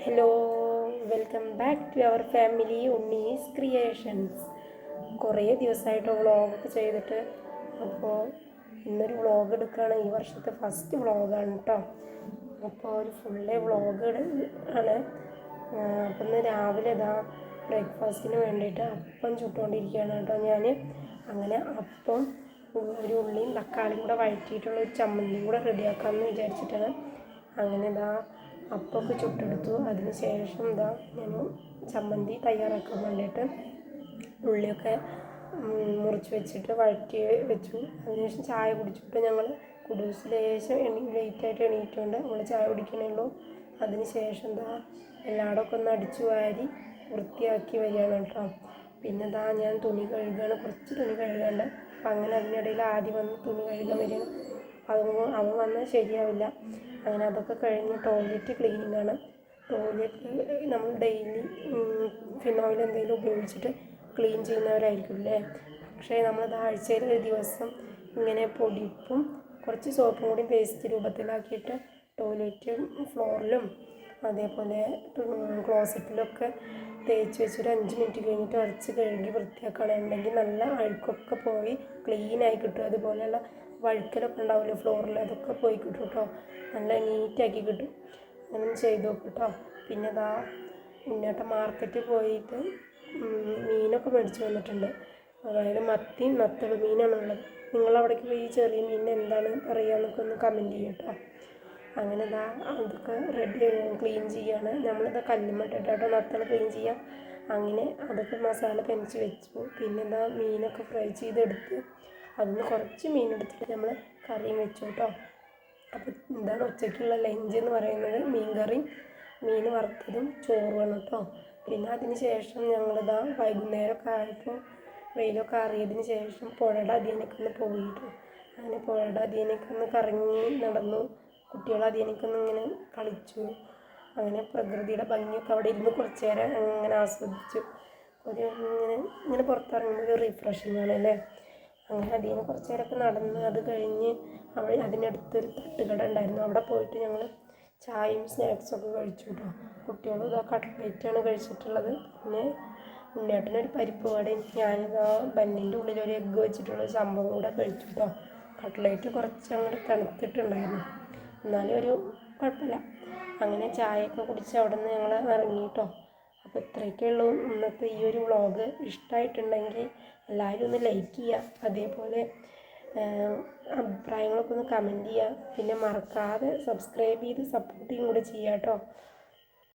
Hello, welcome back to our family Unni's creations. കുറേ ദിവസമായിട്ട് വ്ളോഗൊക്കെ ചെയ്തിട്ട്, അപ്പോൾ ഇന്നൊരു വ്ളോഗ് എടുക്കുകയാണ്. ഈ വർഷത്തെ ഫസ്റ്റ് വ്ളോഗാണ് കേട്ടോ. അപ്പോൾ ഒരു ഫുള്ള് വ്ളോഗ് ആണ്. അപ്പം ഇന്ന് രാവിലെ ബ്രേക്ക്ഫാസ്റ്റിന് വേണ്ടിയിട്ട് അപ്പം ചുട്ടുകൊണ്ടിരിക്കുകയാണ് കേട്ടോ ഞാൻ. അങ്ങനെ അപ്പം ഒരു ഉള്ളിയും തക്കാളിയും കൂടെ വഴറ്റിയിട്ടുള്ള ഒരു ചമ്മന്തിയും കൂടെ റെഡിയാക്കാമെന്ന് വിചാരിച്ചിട്ടാണ്. അങ്ങനെ അപ്പമൊക്കെ ചുട്ടെടുത്തു. അതിന് ശേഷം ഞാൻ ചമ്മന്തി തയ്യാറാക്കാൻ വേണ്ടിയിട്ട് ഉള്ളിയൊക്കെ മുറിച്ച് വെച്ചിട്ട് വഴറ്റി വെച്ചു. അതിനുശേഷം ചായ കുടിച്ചിട്ട് ഞങ്ങൾ കുടൂസ് ലേശം ലേറ്റായിട്ട് എണീറ്റുകൊണ്ട് നമ്മൾ ചായ കുടിക്കണേ ഉള്ളൂ. അതിന് ശേഷം എല്ലായിടമൊക്കെ ഒന്ന് അടിച്ചു വാരി വൃത്തിയാക്കി വരികയാണ് കേട്ടോ. പിന്നെ ഞാൻ തുണി കഴുകുകയാണ്, കുറച്ച് തുണി കഴുകാണ്ട്. അപ്പം അങ്ങനെ അതിനിടയിൽ ആദ്യം വന്ന് തുണി കഴുകാൻ വരികയാണ്. അവൻ വന്നാൽ ശരിയാവില്ല. അങ്ങനെ അതൊക്കെ കഴിഞ്ഞ് ടോയ്ലറ്റ് ക്ലീനിങ് ആണ്. ടോയ്ലറ്റ് നമ്മൾ ഡെയിലി ഫിനോയിൽ എന്തെങ്കിലും ഉപയോഗിച്ചിട്ട് ക്ലീൻ ചെയ്യുന്നവരായിരിക്കും അല്ലേ. പക്ഷേ നമ്മൾ ആഴ്ചയിൽ ഒരു ദിവസം ഇങ്ങനെ പൊടിപ്പും കുറച്ച് സോപ്പും കൂടി പേസ്റ്റ് രൂപത്തിലാക്കിയിട്ട് ടോയ്ലറ്റ് ഫ്ലോറിലും അതേപോലെ ക്ലോസറ്റിലൊക്കെ തേച്ച് വെച്ചൊരു 5 മിനിറ്റ് കഴിഞ്ഞിട്ട് ഉരച്ച് കഴുകി വൃത്തിയാക്കുകയാണെന്നുണ്ടെങ്കിൽ നല്ല അഴുക്കൊക്കെ പോയി ക്ലീനായി കിട്ടും. അതുപോലെയുള്ള വഴുക്കലൊക്കെ ഉണ്ടാവില്ലേ ഫ്ലോറിൽ, അതൊക്കെ പോയി കിട്ടും കേട്ടോ. നല്ല നീറ്റാക്കി കിട്ടും. അങ്ങനെ ചെയ്ത് നോക്കും കേട്ടോ. പിന്നെ മുന്നേട്ടം മാർക്കറ്റിൽ പോയിട്ട് മീനൊക്കെ മേടിച്ച് വന്നിട്ടുണ്ട്. അതായത് മത്തിയും നത്തള് മീനാണുള്ളത്. നിങ്ങളവിടേക്ക് പോയി ചെറിയ മീൻ എന്താണ് പറയുക ഒന്ന് കമൻറ്റ് ചെയ്യും കേട്ടോ. അങ്ങനെ അതൊക്കെ റെഡി ക്ലീൻ ചെയ്യുകയാണ്. നമ്മളിത് കല്ലുമ്മട്ടിട്ടോ നത്തള് ക്ലീൻ ചെയ്യാം. അങ്ങനെ അതൊക്കെ മസാല പെനച്ച് വെച്ചു. പിന്നെ മീനൊക്കെ ഫ്രൈ ചെയ്തെടുത്ത് അതിന് കുറച്ച് മീനെടുത്തിട്ട് നമ്മൾ കറിയും വെച്ചു കേട്ടോ. അപ്പോൾ ഇതാണ് ഉച്ചയ്ക്കുള്ള ലഞ്ച് എന്ന് പറയുന്നത്. മീൻ കറിയും മീൻ വറുത്തതും ചോറുമാണ് കേട്ടോ. പിന്നെ അതിന് ശേഷം ഞങ്ങൾ വൈകുന്നേരമൊക്കെ ആയപ്പോൾ വെയിലൊക്കെ അറിയതിന് ശേഷം പുഴയുടെ അധികനൊക്കെ ഒന്ന് പോയിട്ടു. അങ്ങനെ പുഴയുടെ അധികനൊക്കെ ഒന്ന് കറങ്ങി നടന്നു. കുട്ടികൾ അധികനൊക്കെ ഇങ്ങനെ കളിച്ചു. അങ്ങനെ പ്രകൃതിയുടെ ഭംഗിയൊക്കെ അവിടെ ഇരുന്ന് കുറച്ച് നേരം അങ്ങനെ ആസ്വദിച്ചു. ഇങ്ങനെ പുറത്തിറങ്ങുമ്പോൾ ഒരു റിഫ്രഷിങ് ആണല്ലേ. അങ്ങനെ അതിന് കുറച്ച് നേരമൊക്കെ നടന്ന് അത് കഴിഞ്ഞ് അതിനടുത്തൊരു തട്ടുകട ഉണ്ടായിരുന്നു. അവിടെ പോയിട്ട് ഞങ്ങൾ ചായയും സ്നാക്സൊക്കെ കഴിച്ചു കേട്ടോ. കുട്ടികളും കട്ട്ലേറ്റാണ് കഴിച്ചിട്ടുള്ളത്. പിന്നെ ഉണ്ണേട്ടനൊരു പരിപ്പ് വടയും ബന്നിൻ്റെ ഉള്ളിലൊരു എഗ്ഗ് വെച്ചിട്ടുള്ള സംഭവം കൂടെ കഴിച്ചു കേട്ടോ. കട്ട്ലേറ്റ് കുറച്ച് അങ്ങോട്ട് തണുത്തിട്ടുണ്ടായിരുന്നു, എന്നാലും ഒരു കുഴപ്പമില്ല. അങ്ങനെ ചായയൊക്കെ കുടിച്ച് അവിടെ നിന്ന് ഞങ്ങൾ ഇറങ്ങി കേട്ടോ. അപ്പോൾ ഇത്രയൊക്കെ ഉള്ളൂ ഇന്നത്തെ ഈ ഒരു വ്ളോഗ്. ഇഷ്ടമായിട്ടുണ്ടെങ്കിൽ എല്ലാവരും ഒന്ന് ലൈക്ക് ചെയ്യുക, അതേപോലെ അഭിപ്രായങ്ങളൊക്കെ ഒന്ന് കമൻറ്റ് ചെയ്യുക. പിന്നെ മറക്കാതെ സബ്സ്ക്രൈബ് ചെയ്ത് സപ്പോർട്ടിങ് കൂടെ ചെയ്യുക കേട്ടോ.